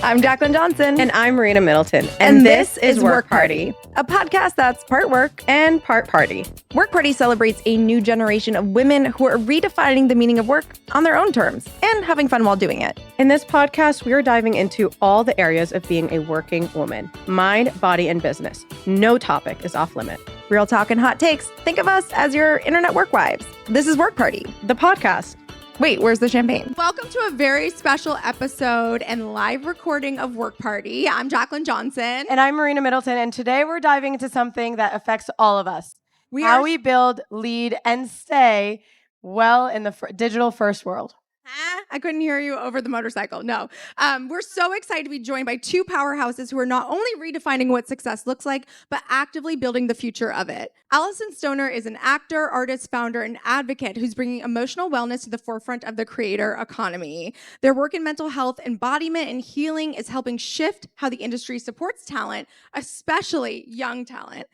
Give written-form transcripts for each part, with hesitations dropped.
I'm Jaclyn Johnson. And I'm Marina Middleton. And this is Work Party, a podcast that's part work and part party. Work Party celebrates a new generation of women who are redefining the meaning of work on their own terms and having fun while doing it. In this podcast, we are diving into all the areas of being a working woman: mind, body, and business. No topic is off limit. Real talk and hot takes. Think of us as your internet work wives. This is Work Party, the podcast. Wait, where's the champagne? Welcome to a very special episode and live recording of Work Party. I'm Jaclyn Johnson. And I'm Marina Middleton. And today we're diving into something that affects all of us. How we build, lead, and stay well in the digital first world. I couldn't hear you over the motorcycle. No. We're so excited to be joined by two powerhouses who are not only redefining what success looks like, but actively building the future of it. Alyson Stoner is an actor, artist, founder, and advocate who's bringing emotional wellness to the forefront of the creator economy. Their work in mental health, embodiment, and healing is helping shift how the industry supports talent, especially young talent.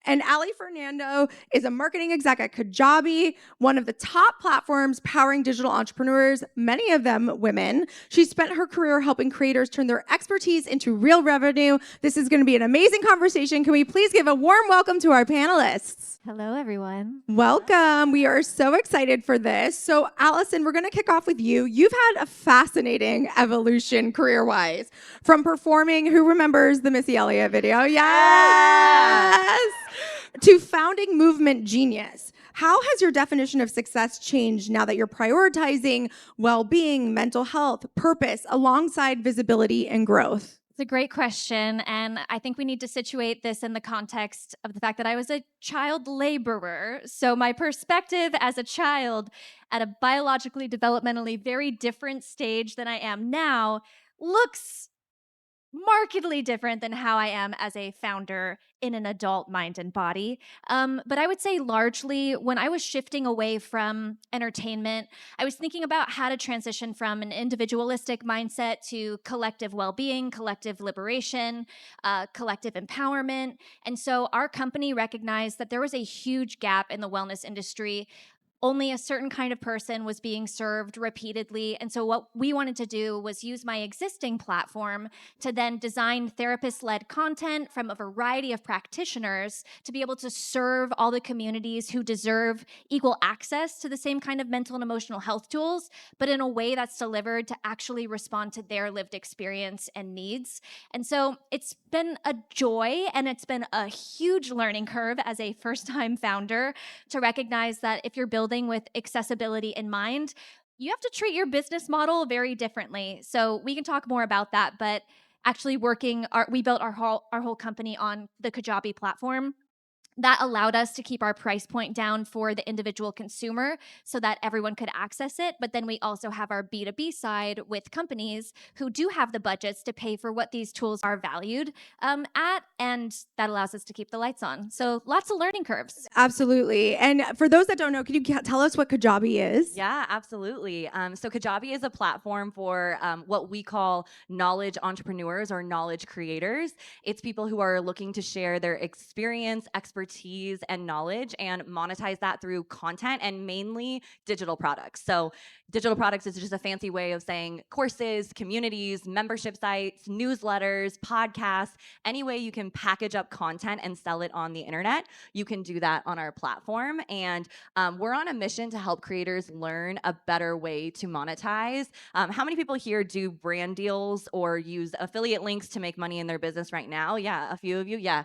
And Allie Fernando is a marketing exec at Kajabi, one of the top platforms powering digital entrepreneurs, many of them women. She spent her career helping creators turn their expertise into real revenue. This is going to be an amazing conversation. Can we please give a warm welcome to our panelists? Hello, everyone. Welcome. We are so excited for this. So, Alyson, we're going to kick off with you. You've had a fascinating evolution career-wise. From performing, who remembers the Missy Elliott video? Yes! To founding Movement Genius. How has your definition of success changed now that you're prioritizing well-being, mental health, purpose, alongside visibility and growth? It's a great question, and I think we need to situate this in the context of the fact that I was a child laborer. So my perspective as a child at a biologically, developmentally very different stage than I am now looks markedly different than how I am as a founder in an adult mind and body. But I would say largely when I was shifting away from entertainment, I was thinking about how to transition from an individualistic mindset to collective well-being, collective liberation, collective empowerment. And so our company recognized that there was a huge gap in the wellness industry. Only a certain kind of person was being served repeatedly. And so what we wanted to do was use my existing platform to then design therapist-led content from a variety of practitioners to be able to serve all the communities who deserve equal access to the same kind of mental and emotional health tools, but in a way that's delivered to actually respond to their lived experience and needs. And so it's been a joy, and it's been a huge learning curve as a first-time founder to recognize that if you're building with accessibility in mind, you have to treat your business model very differently. So we can talk more about that, but actually we built our whole company on the Kajabi platform. That allowed us to keep our price point down for the individual consumer so that everyone could access it. But then we also have our B2B side with companies who do have the budgets to pay for what these tools are valued at, and that allows us to keep the lights on. So lots of learning curves. Absolutely. And for those that don't know, can you tell us what Kajabi is? Yeah, absolutely. So Kajabi is a platform for what we call knowledge entrepreneurs or knowledge creators. It's people who are looking to share their experience, expertise, and knowledge and monetize that through content and mainly digital products. So digital products is just a fancy way of saying courses, communities, membership sites, newsletters, podcasts, any way you can package up content and sell it on the internet, you can do that on our platform. And we're on a mission to help creators learn a better way to monetize. How many people here do brand deals or use affiliate links to make money in their business right now? Yeah, a few of you, yeah.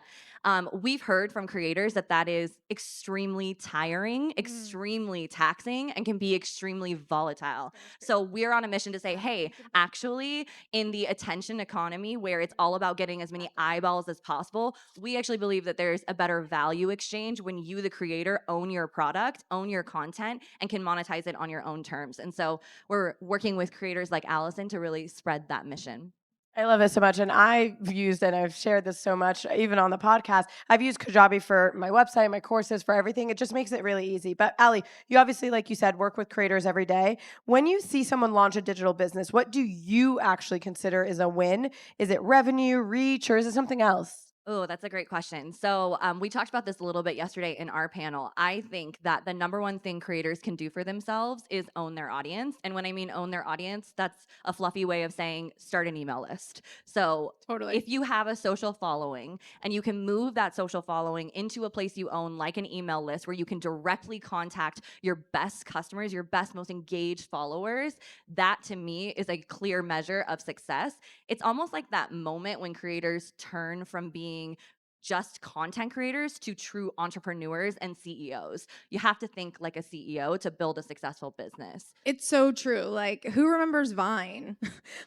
We've heard from creators that is extremely tiring, extremely taxing, and can be extremely volatile. So we're on a mission to say, hey, actually, in the attention economy where it's all about getting as many eyeballs as possible, we actually believe that there's a better value exchange when you, the creator, own your product, own your content, and can monetize it on your own terms. And so we're working with creators like Alyson to really spread that mission. I love it so much. And I've used, and I've shared this so much, even on the podcast, I've used Kajabi for my website, my courses, for everything. It just makes it really easy. But Allie, you obviously, like you said, work with creators every day. When you see someone launch a digital business, what do you actually consider is a win? Is it revenue, reach, or is it something else? Oh, that's a great question. So, we talked about this a little bit yesterday in our panel. I think that the number one thing creators can do for themselves is own their audience. And when I mean own their audience, that's a fluffy way of saying start an email list. So, Totally. if you have a social following and you can move that social following into a place you own, like an email list where you can directly contact your best customers, your best, most engaged followers, that to me is a clear measure of success. It's almost like that moment when creators turn from being just content creators to true entrepreneurs and CEOs. You have to think like a CEO to build a successful business. It's so true. Like, who remembers Vine?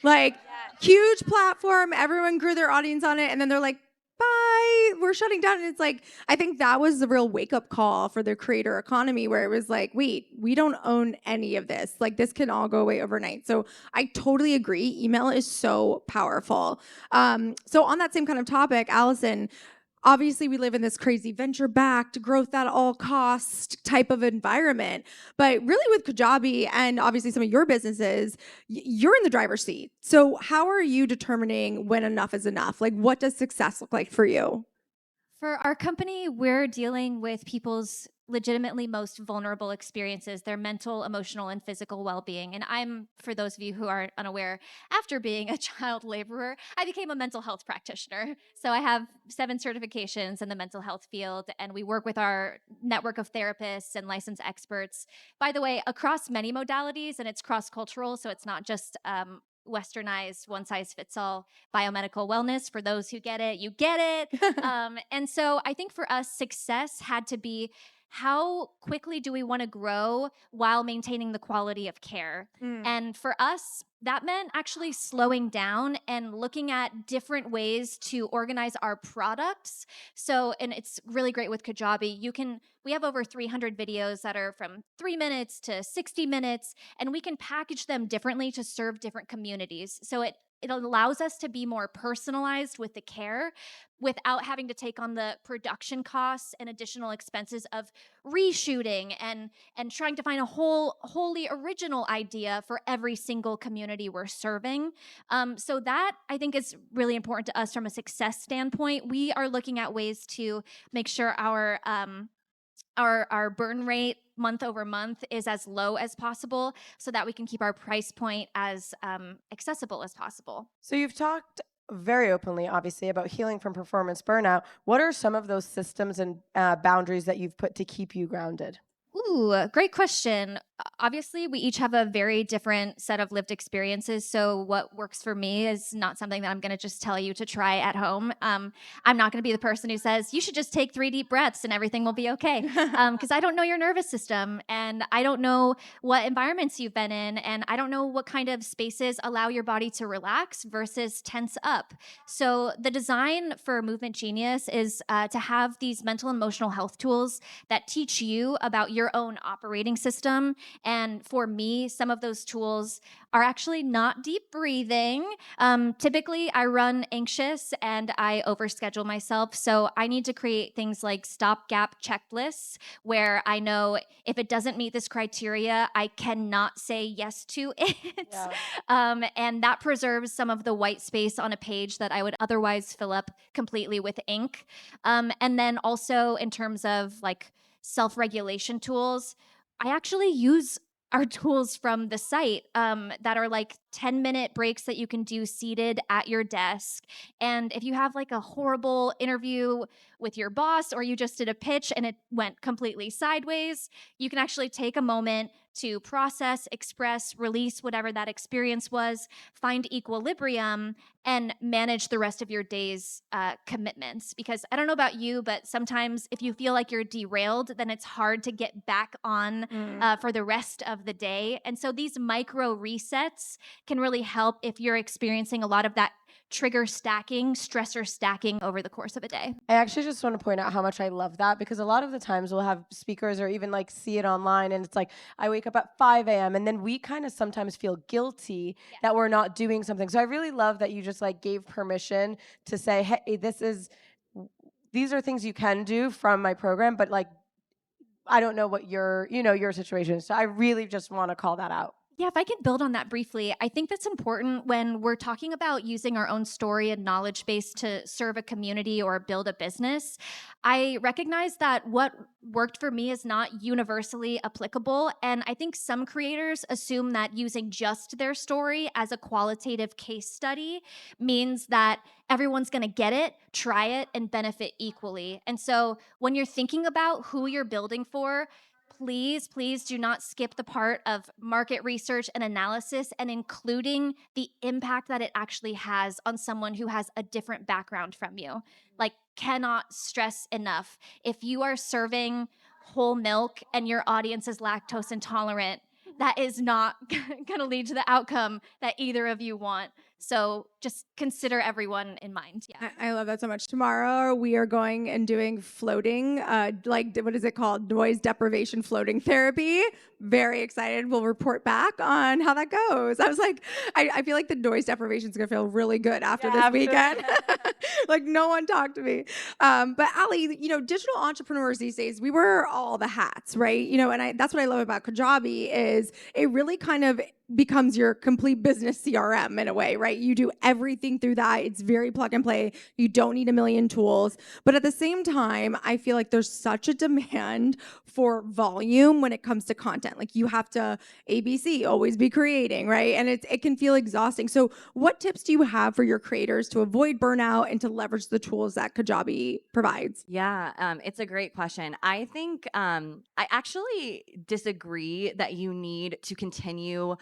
Like, huge platform, everyone grew their audience on it, and then they're like, bye, we're shutting down. And it's like, I think that was the real wake up call for the creator economy, where it was like, wait, we don't own any of this. Like, this can all go away overnight. So I totally agree. Email is so powerful. So on that same kind of topic, Alyson, obviously we live in this crazy venture-backed growth at all cost type of environment, but really with Kajabi and obviously some of your businesses, you're in the driver's seat. So how are you determining when enough is enough? Like, what does success look like for you? For our company, we're dealing with people's legitimately most vulnerable experiences, their mental, emotional, and physical well-being. And I'm, for those of you who are unaware, after being a child laborer, I became a mental health practitioner. So I have 7 certifications in the mental health field, and we work with our network of therapists and licensed experts, by the way, across many modalities, and it's cross-cultural, so it's not just westernized, one-size-fits-all biomedical wellness. For those who get it, you get it. And so I think for us, success had to be, how quickly do we want to grow while maintaining the quality of care? And for us, that meant actually slowing down and looking at different ways to organize our products. So, and it's really great with Kajabi. We have over 300 videos that are from 3 minutes to 60 minutes, and we can package them differently to serve different communities. So it allows us to be more personalized with the care without having to take on the production costs and additional expenses of reshooting and trying to find a wholly original idea for every single community we're serving. So that, I think, is really important to us from a success standpoint. We are looking at ways to make sure our burn rate month over month is as low as possible, so that we can keep our price point as accessible as possible. So you've talked very openly, obviously, about healing from performance burnout. What are some of those systems and boundaries that you've put to keep you grounded? Ooh, great question. Obviously, we each have a very different set of lived experiences. So, what works for me is not something that I'm going to just tell you to try at home. I'm not going to be the person who says, you should just take 3 deep breaths and everything will be okay. Because I don't know your nervous system, and I don't know what environments you've been in, and I don't know what kind of spaces allow your body to relax versus tense up. So, the design for Movement Genius is to have these mental and emotional health tools that teach you about your own operating system. And for me, some of those tools are actually not deep breathing. Typically, I run anxious and I overschedule myself. So I need to create things like stopgap checklists where I know if it doesn't meet this criteria, I cannot say yes to it. Yeah. And that preserves some of the white space on a page that I would otherwise fill up completely with ink. And then also in terms of like self-regulation tools, I actually use our tools from the site that are like 10-minute breaks that you can do seated at your desk. And if you have like a horrible interview with your boss, or you just did a pitch and it went completely sideways, you can actually take a moment to process, express, release whatever that experience was, find equilibrium, and manage the rest of your day's commitments. Because I don't know about you, but sometimes if you feel like you're derailed, then it's hard to get back on for the rest of the day. And so these micro resets can really help if you're experiencing a lot of that trigger stacking, stressor stacking over the course of a day. I actually just want to point out how much I love that, because a lot of the times we'll have speakers or even like see it online and it's like, I wake up at 5 a.m. and then we kind of sometimes feel guilty that we're not doing something. So I really love that you just like gave permission to say, hey, these are things you can do from my program, but like, I don't know what your situation is. So I really just want to call that out. Yeah, if I could build on that briefly, I think that's important when we're talking about using our own story and knowledge base to serve a community or build a business. I recognize that what worked for me is not universally applicable. And I think some creators assume that using just their story as a qualitative case study means that everyone's going to get it, try it, and benefit equally. And so when you're thinking about who you're building for, please do not skip the part of market research and analysis and including the impact that it actually has on someone who has a different background from you. Like, cannot stress enough. If you are serving whole milk and your audience is lactose intolerant, that is not going to lead to the outcome that either of you want. So just consider everyone in mind. Yeah. I love that so much. Tomorrow we are going and doing floating, like what is it called? Noise deprivation floating therapy. Very excited. We'll report back on how that goes. I was like, I feel like the noise deprivation is gonna feel really good after this weekend. Like no one talked to me. But Allie, digital entrepreneurs these days, we wear all the hats, right? And that's what I love about Kajabi is it really kind of becomes your complete business CRM in a way, right? You do everything through that. It's very plug and play. You don't need a million tools. But at the same time, I feel like there's such a demand for volume when it comes to content. Like you have to ABC, always be creating, right? And it can feel exhausting. So what tips do you have for your creators to avoid burnout and to leverage the tools that Kajabi provides? Yeah, it's a great question. I think I actually disagree that you need to continue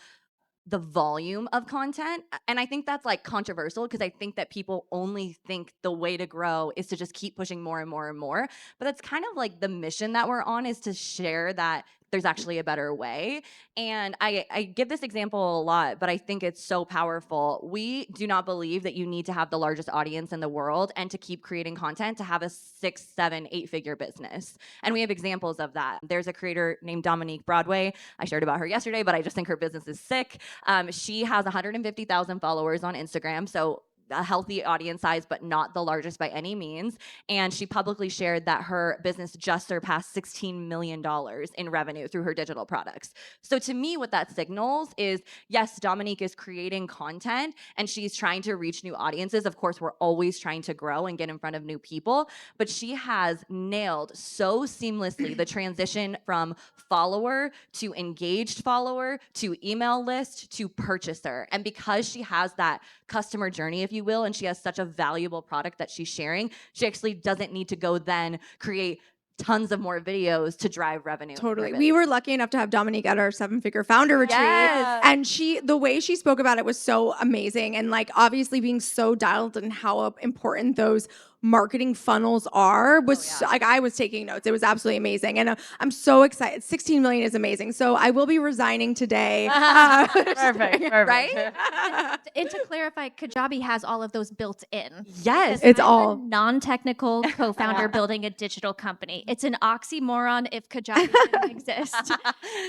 the volume of content. And I think that's like controversial because I think that people only think the way to grow is to just keep pushing more and more and more. But that's kind of like the mission that we're on, is to share that there's actually a better way. And I give this example a lot, but I think it's so powerful. We do not believe that you need to have the largest audience in the world and to keep creating content to have a 6, 7, 8-figure business. And we have examples of that. There's a creator named Dominique Broadway. I shared about her yesterday, but I just think her business is sick. She has 150,000 followers on Instagram. So a healthy audience size, but not the largest by any means. And she publicly shared that her business just surpassed $16 million in revenue through her digital products. So to me, what that signals is, yes, Dominique is creating content and she's trying to reach new audiences. Of course, we're always trying to grow and get in front of new people, but she has nailed so seamlessly the transition from follower to engaged follower to email list to purchaser. And because she has that customer journey, if you will, and she has such a valuable product that she's sharing, she actually doesn't need to go then create tons of more videos to drive revenue. Totally. We were lucky enough to have Dominique at our 7-figure founder retreat. Yes. And the way she spoke about it was so amazing. And like, obviously being so dialed in how important those marketing funnels are was like, I was taking notes. It was absolutely amazing. And I'm so excited. 16 million is amazing. So I will be resigning today. Perfect. Right? And to clarify, Kajabi has all of those built in. Yes. It's I'm all- a non-technical co-founder building a digital company. It's an oxymoron if Kajabi didn't exist.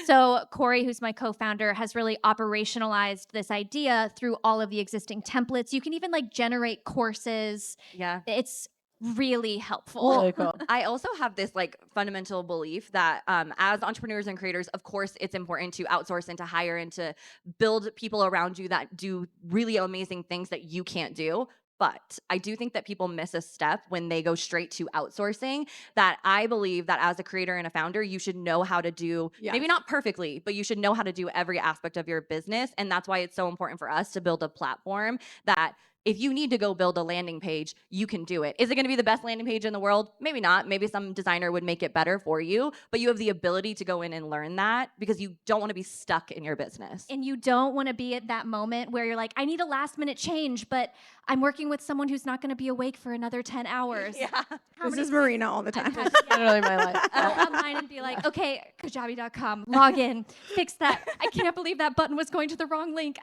So Corey, who's my co-founder, has really operationalized this idea through all of the existing templates. You can even like generate courses. Yeah. It's really helpful. Really cool. I also have this like fundamental belief that as entrepreneurs and creators, of course, it's important to outsource and to hire and to build people around you that do really amazing things that you can't do. But I do think that people miss a step when they go straight to outsourcing. That I believe that as a creator and a founder, you should know how to do, maybe not perfectly, but you should know how to do every aspect of your business. And that's why it's so important for us to build a platform that if you need to go build a landing page, you can do it. Is it going to be the best landing page in the world? Maybe not. Maybe some designer would make it better for you, but you have the ability to go in and learn that because you don't want to be stuck in your business. And you don't want to be at that moment where you're like, I need a last minute change, but I'm working with someone who's not going to be awake for another 10 hours. Yeah. This is Marina all the time. Literally my life. I'll go online and be like, okay, kajabi.com, log in, fix that. I can't believe that button was going to the wrong link.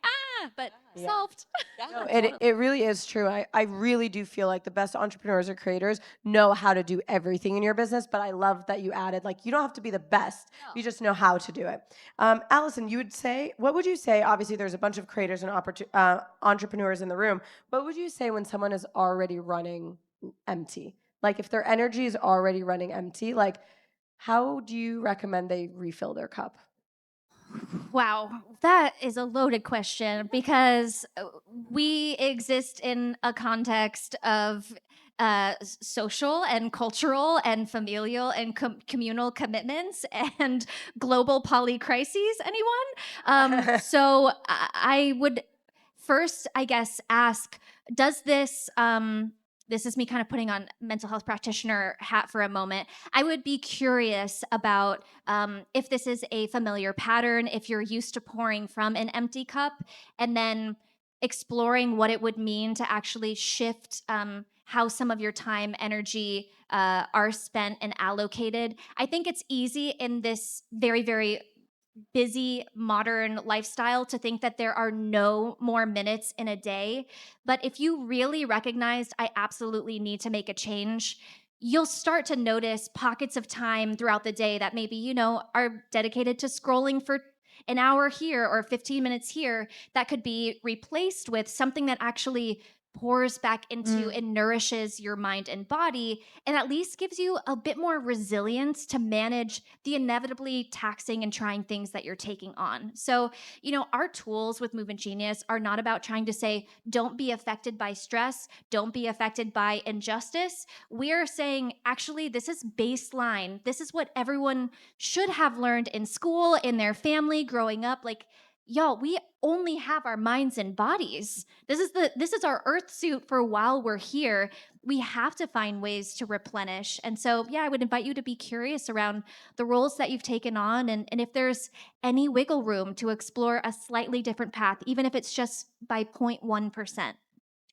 But solved. No, it really is true. I really do feel like the best entrepreneurs or creators know how to do everything in your business, but I love that you added, like, you don't have to be the best. You just know how to do it. Alyson, what would you say, obviously there's a bunch of creators and entrepreneurs in the room, what would you say when someone is already running empty? Like if their energy is already running empty, like how do you recommend they refill their cup? Wow, that is a loaded question because we exist in a context of social and cultural and familial and communal commitments and global polycrises. Anyone? So I would first, I guess, ask: does this? This is me kind of putting on mental health practitioner hat for a moment. I would be curious about if this is a familiar pattern, if you're used to pouring from an empty cup, and then exploring what it would mean to actually shift how some of your time, energy are spent and allocated. I think it's easy in this very, very busy modern lifestyle to think that there are no more minutes in a day. But if you really recognized, I absolutely need to make a change, you'll start to notice pockets of time throughout the day that maybe, are dedicated to scrolling for an hour here or 15 minutes here that could be replaced with something that actually pours back into and nourishes your mind and body, and at least gives you a bit more resilience to manage the inevitably taxing and trying things that you're taking on. So, our tools with Movement Genius are not about trying to say, don't be affected by stress, don't be affected by injustice. We're saying, actually, this is baseline. This is what everyone should have learned in school, in their family, growing up. Like, y'all, we only have our minds and bodies. This is our earth suit for while we're here. We have to find ways to replenish. And so, yeah, I would invite you to be curious around the roles that you've taken on, and if there's any wiggle room to explore a slightly different path, even if it's just by 0.1%.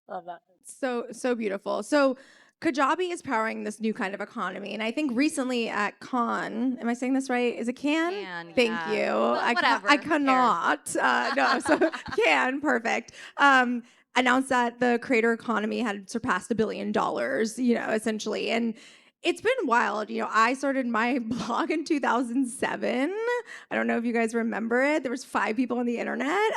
Love that. So beautiful. So Kajabi is powering this new kind of economy. And I think recently at Cannes, am I saying this right? Is it Cannes? Can, Thank yeah. you. Well, whatever. I Who cannot. No, so Cannes, perfect. Announced that the creator economy had surpassed $1 billion, essentially. And it's been wild. I started my blog in 2007. I don't know if you guys remember it. There was 5 people on the internet.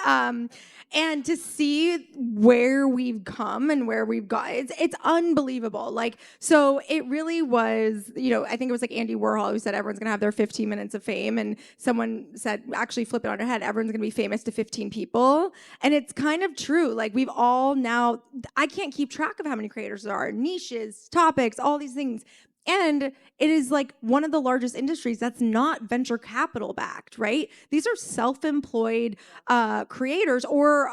And to see where we've come and where we've got, it's unbelievable. Like, so it really was, I think it was like Andy Warhol who said everyone's gonna have their 15 minutes of fame. And someone said, actually flip it on your head, everyone's gonna be famous to 15 people. And it's kind of true. Like, we've all now, I can't keep track of how many creators there are, niches, topics, all these things. And it is like one of the largest industries that's not venture capital backed, right? These are self-employed creators or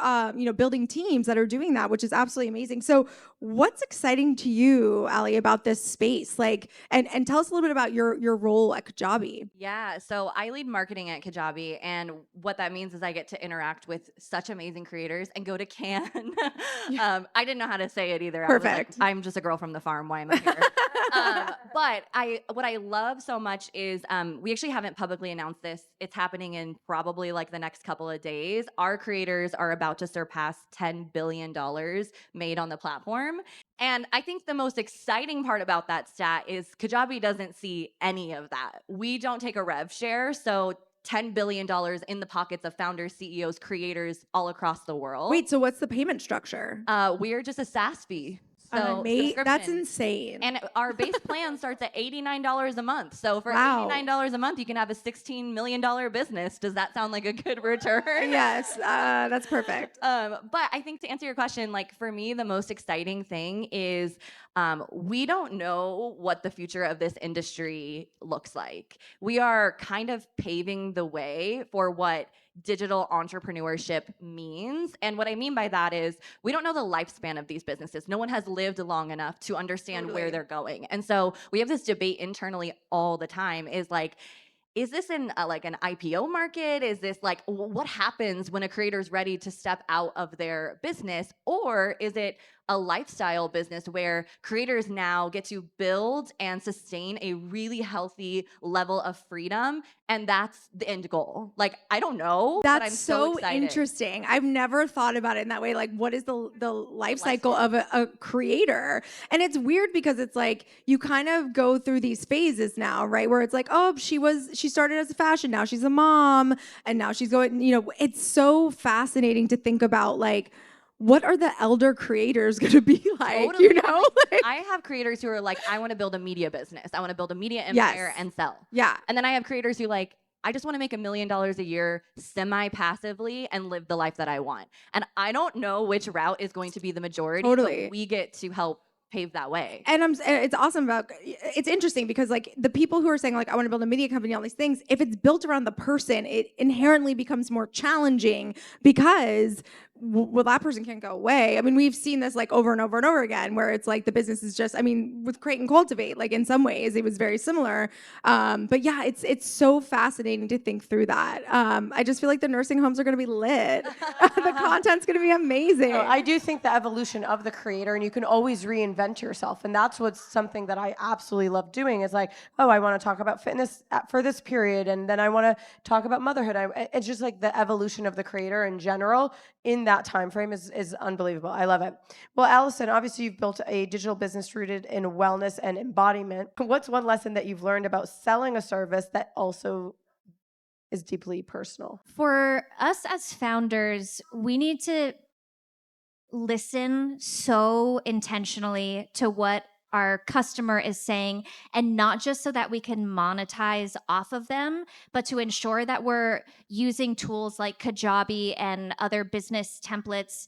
building teams that are doing that, which is absolutely amazing. So what's exciting to you, Allie, about this space? Like, and tell us a little bit about your role at Kajabi. Yeah, so I lead marketing at Kajabi, and what that means is I get to interact with such amazing creators and go to Cannes. I didn't know how to say it either. Perfect. I'm just a girl from the farm. Why am I here? But what I love so much is we actually haven't publicly announced this. It's happening in probably like the next couple of days. Our creators are about to surpass $10 billion made on the platform. And I think the most exciting part about that stat is Kajabi doesn't see any of that. We don't take a rev share. So $10 billion in the pockets of founders, CEOs, creators all across the world. Wait, so what's the payment structure? We are just a SaaS fee. So That's insane. And our base plan starts at $89 a month. So for Wow. $89 a month, you can have a $16 million business. Does that sound like a good return? Yes, that's perfect. But I think to answer your question, like for me, the most exciting thing is we don't know what the future of this industry looks like. We are kind of paving the way for what digital entrepreneurship means. And what I mean by that is we don't know the lifespan of these businesses. No one has lived long enough to understand where they're going. And so we have this debate internally all the time is like, is this in like an IPO market? Is this like, what happens when a creator is ready to step out of their business? Or is it a lifestyle business where creators now get to build and sustain a really healthy level of freedom? And that's the end goal. Like, I don't know, but I'm That's so so excited. interesting. I've never thought about it in that way. Like, what is the life cycle of a creator? And it's weird because it's like you kind of go through these phases now, right? Where it's like, oh, she started as a fashion, now she's a mom, and now she's going, it's so fascinating to think about, like, what are the elder creators going to be like, Totally. Like, I have creators who are like, I want to build a media business. I want to build a media empire Yes. and sell. Yeah. And then I have creators who like, I just want to make $1 million a year semi-passively and live the life that I want. And I don't know which route is going to be the majority, Totally. but we get to help pave that way. And it's awesome it's interesting because like the people who are saying like I want to build a media company, all these things, if it's built around the person, it inherently becomes more challenging because well, that person can't go away. I mean, we've seen this like over and over and over again, where it's like the business is just, I mean, with Create and Cultivate, like in some ways it was very similar. But yeah, it's so fascinating to think through that. I just feel like the nursing homes are going to be lit. The content's going to be amazing. I do think the evolution of the creator, and you can always reinvent yourself. And that's what's something that I absolutely love doing is like, oh, I want to talk about fitness for this period. And then I want to talk about motherhood. It's just like the evolution of the creator in general in that time frame is unbelievable. I love it. Well, Alyson, obviously you've built a digital business rooted in wellness and embodiment. What's one lesson that you've learned about selling a service that also is deeply personal? For us as founders, we need to listen so intentionally to what our customer is saying, and not just so that we can monetize off of them, but to ensure that we're using tools like Kajabi and other business templates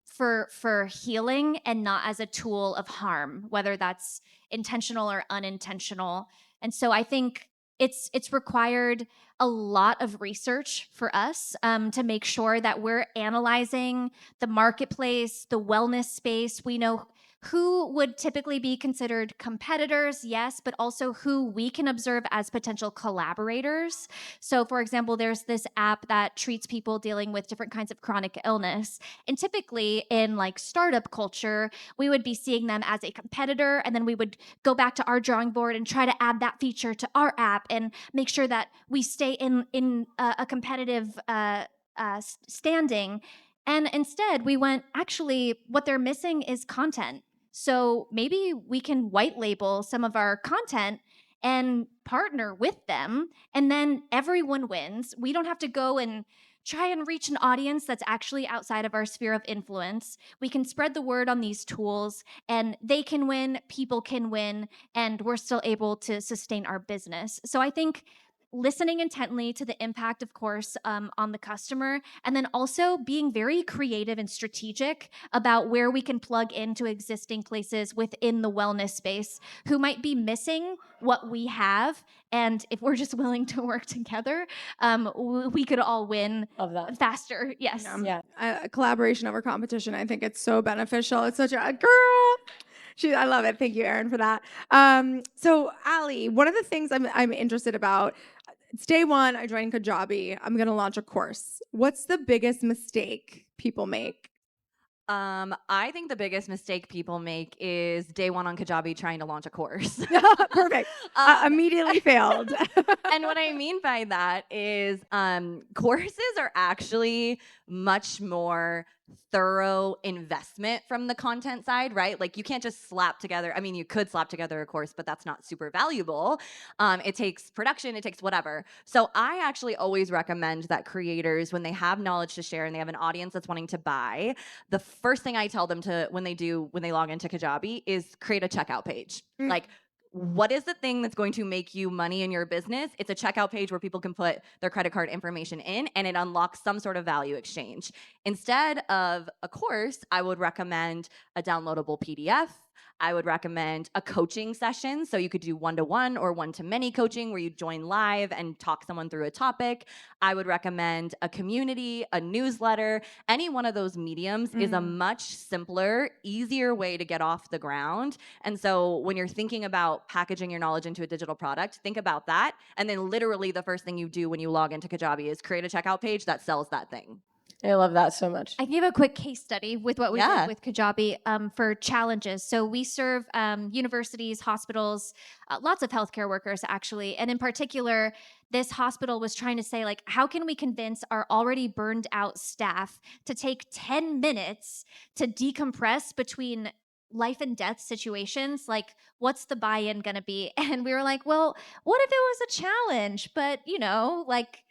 for healing and not as a tool of harm, whether that's intentional or unintentional. And so I think it's required a lot of research for us to make sure that we're analyzing the marketplace, the wellness space. We know who would typically be considered competitors, yes, but also who we can observe as potential collaborators. So, for example, there's this app that treats people dealing with different kinds of chronic illness. And typically in like startup culture, we would be seeing them as a competitor, and then we would go back to our drawing board and try to add that feature to our app and make sure that we stay in a competitive standing. And instead, we went, actually, what they're missing is content. So maybe we can white label some of our content and partner with them, and then everyone wins. We don't have to go and try and reach an audience that's actually outside of our sphere of influence. We can spread the word on these tools, and they can win, people can win, and we're still able to sustain our business. So I think listening intently to the impact, of course, on the customer, and then also being very creative and strategic about where we can plug into existing places within the wellness space who might be missing what we have. And if we're just willing to work together, we could all win faster. Yes. Yeah. Collaboration over competition. I think it's so beneficial. It's such a girl. I love it. Thank you, Erin, for that. So, Allie, one of the things I'm interested about, it's day one, I joined Kajabi. I'm going to launch a course. What's the biggest mistake people make? I think the biggest mistake people make is day one on Kajabi trying to launch a course. Perfect. Immediately failed. And what I mean by that is courses are actually much more thorough investment from the content side, right? Like you can't just slap together. I mean, you could slap together a course, but that's not super valuable. It takes production, it takes whatever. So I actually always recommend that creators, when they have knowledge to share and they have an audience that's wanting to buy, the first thing I tell them to when they log into Kajabi is create a checkout page. Like, what is the thing that's going to make you money in your business? It's a checkout page where people can put their credit card information in, and it unlocks some sort of value exchange. Instead of a course, I would recommend a downloadable PDF. I would recommend a coaching session. So you could do one-to-one or one-to-many coaching where you join live and talk someone through a topic. I would recommend a community, a newsletter. Any one of those mediums is a much simpler, easier way to get off the ground. And so when you're thinking about packaging your knowledge into a digital product, think about that. And then literally the first thing you do when you log into Kajabi is create a checkout page that sells that thing. I love that so much. I can give a quick case study with what we did with Kajabi for challenges. So we serve universities, hospitals, lots of healthcare workers actually. And in particular, this hospital was trying to say, like, how can we convince our already burned out staff to take 10 minutes to decompress between life and death situations? Like, what's the buy-in going to be? And we were like, well, what if it was a challenge, but, you know, like,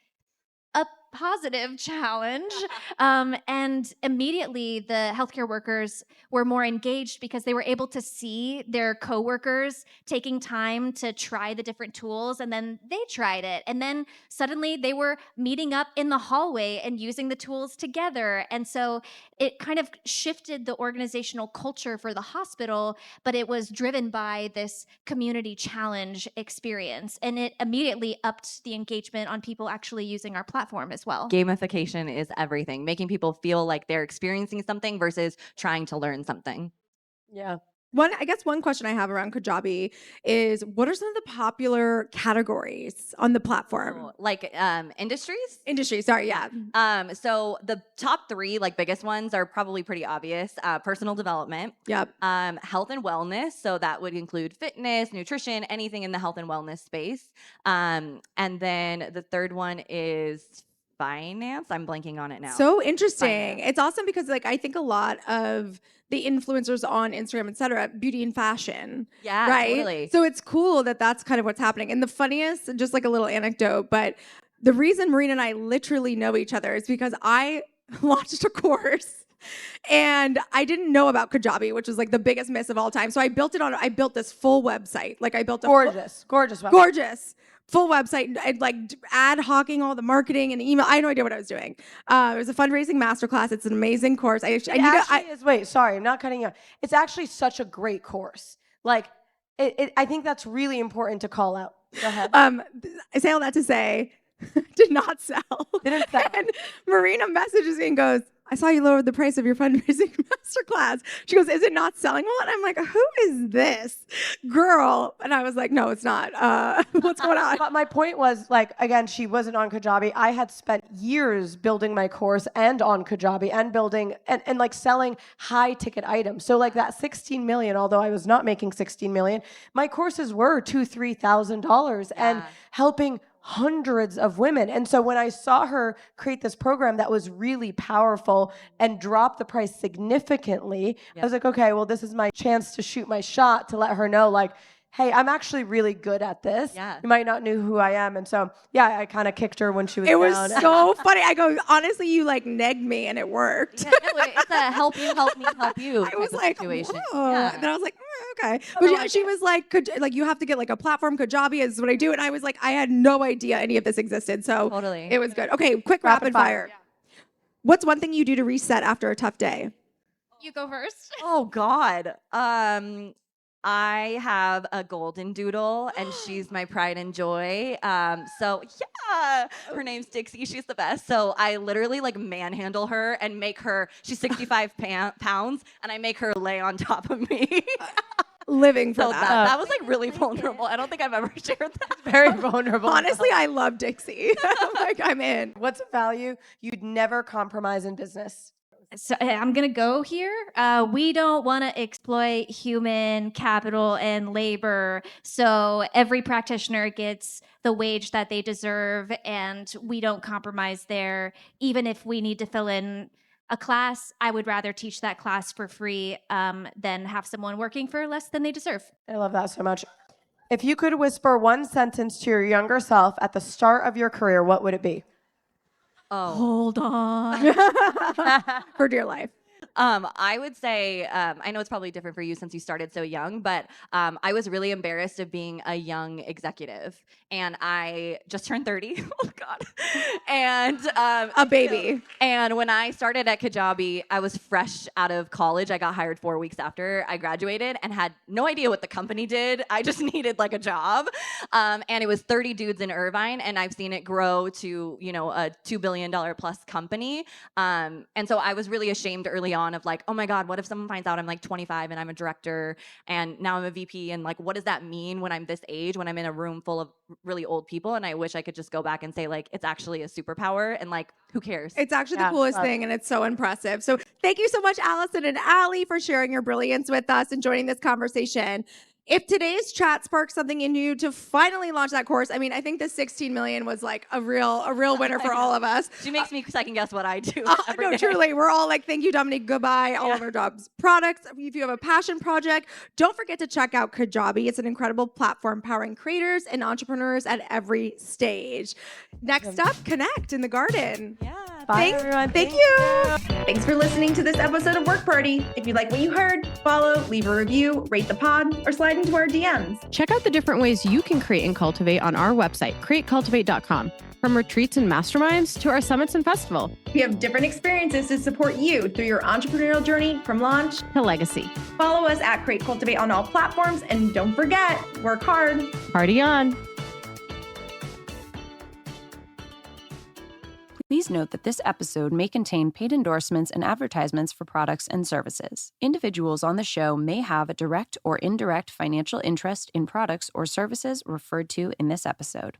a positive challenge. And immediately the healthcare workers were more engaged because they were able to see their coworkers taking time to try the different tools, and then they tried it. And then suddenly they were meeting up in the hallway and using the tools together. And so it kind of shifted the organizational culture for the hospital, but it was driven by this community challenge experience. And it immediately upped the engagement on people actually using our platform as well. Gamification is everything, making people feel like they're experiencing something versus trying to learn something. Yeah. I guess one question I have around Kajabi is, what are some of the popular categories on the platform? Like industries? Industry, sorry, yeah. So the top 3 like biggest ones are probably pretty obvious. Personal development. Yep. Health and wellness. So that would include fitness, nutrition, anything in the health and wellness space. And then the third one is finance. I'm blanking on it now. So interesting. Finance. It's awesome because like I think a lot of the influencers on Instagram, et cetera, beauty and fashion. Yeah, right? totally. So it's cool that that's kind of what's happening. And the funniest, just like a little anecdote, but the reason Marina and I literally know each other is because I launched a course and I didn't know about Kajabi, which is like the biggest miss of all time. So I built this full website. Like I built a Gorgeous website. gorgeous full website. I'd like ad hocking all the marketing and email. I had no idea what I was doing. It was a fundraising masterclass. It's an amazing course. Wait, sorry, I'm not cutting you off. It's actually such a great course. Like, I think that's really important to call out. Go ahead. I say all that to say, did not sell. Didn't sell. And Marina messages me and goes, I saw you lowered the price of your fundraising masterclass. She goes, is it not selling well? And I'm like, who is this girl? And I was like, no, it's not. What's going on? But my point was, like, again, she wasn't on Kajabi. I had spent years building my course and on Kajabi and building and like selling high ticket items. So like that 16 million, although I was not making 16 million, my courses were $2,000-$3,000 and helping hundreds of women. And so when I saw her create this program that was really powerful and drop the price significantly, I was like, okay, well, this is my chance to shoot my shot to let her know, like, hey, I'm actually really good at this. Yeah. You might not know who I am. And so, yeah, I kind of kicked her when she was It was down. so funny. I go, honestly, you like negged me and it worked. Yeah, no, it's a help you, help me, help you. I was type of like, situation. whoa. Yeah. And then I was like, okay. But yeah, she was like, you have to get like a platform. Kajabi is what I do. And I was like, I had no idea any of this existed. So Totally. it was good. Okay, quick rapid fire. What's one thing you do to reset after a tough day? You go first. Oh God. I have a golden doodle and she's my pride and joy. So yeah, her name's Dixie. She's the best. So I literally like manhandle her and make her, she's 65 pounds and I make her lay on top of me. Living for So that. that was like really vulnerable. I don't think I've ever shared that. Very vulnerable. Honestly, I love Dixie. Like I'm in. What's a value you'd never compromise in business? So I'm going to go here. We don't want to exploit human capital and labor. So every practitioner gets the wage that they deserve, and we don't compromise there. Even if we need to fill in a class, I would rather teach that class for free than have someone working for less than they deserve. I love that so much. If you could whisper one sentence to your younger self at the start of your career, what would it be? Oh. Hold on. For dear life. I would say, I know it's probably different for you since you started so young, but I was really embarrassed of being a young executive. And I just turned 30. Oh, God. And A baby. And when I started at Kajabi, I was fresh out of college. I got hired 4 weeks after I graduated and had no idea what the company did. I just needed like a job. And it was 30 dudes in Irvine, and I've seen it grow to, you know, a $2 billion plus company. And so I was really ashamed early on of like, oh my God, what if someone finds out I'm like 25 and I'm a director and now I'm a VP, and like, what does that mean when I'm this age, when I'm in a room full of really old people? And I wish I could just go back and say like, it's actually a superpower and like, who cares? It's actually the coolest thing, and it's so impressive. So thank you so much, Alyson and Allie, for sharing your brilliance with us and joining this conversation. If today's chat sparks something in you to finally launch that course, I mean, I think the 16 million was like a real winner for all of us. She makes me second guess what I do. every No, day. truly, we're all like, thank you, Dominique. Goodbye. All of our jobs, products. If you have a passion project, don't forget to check out Kajabi. It's an incredible platform powering creators and entrepreneurs at every stage. Next up, connect in the garden. Yeah. Bye, everyone. Thank you. Thanks for listening to this episode of Work Party. If you like what you heard, follow, leave a review, rate the pod, or slide into our DMs. Check out the different ways you can create and cultivate on our website, createcultivate.com. From retreats and masterminds to our summits and festival. We have different experiences to support you through your entrepreneurial journey from launch To legacy. Follow us at Create Cultivate on all platforms. And don't forget, work hard. Party on. Please note that this episode may contain paid endorsements and advertisements for products and services. Individuals on the show may have a direct or indirect financial interest in products or services referred to in this episode.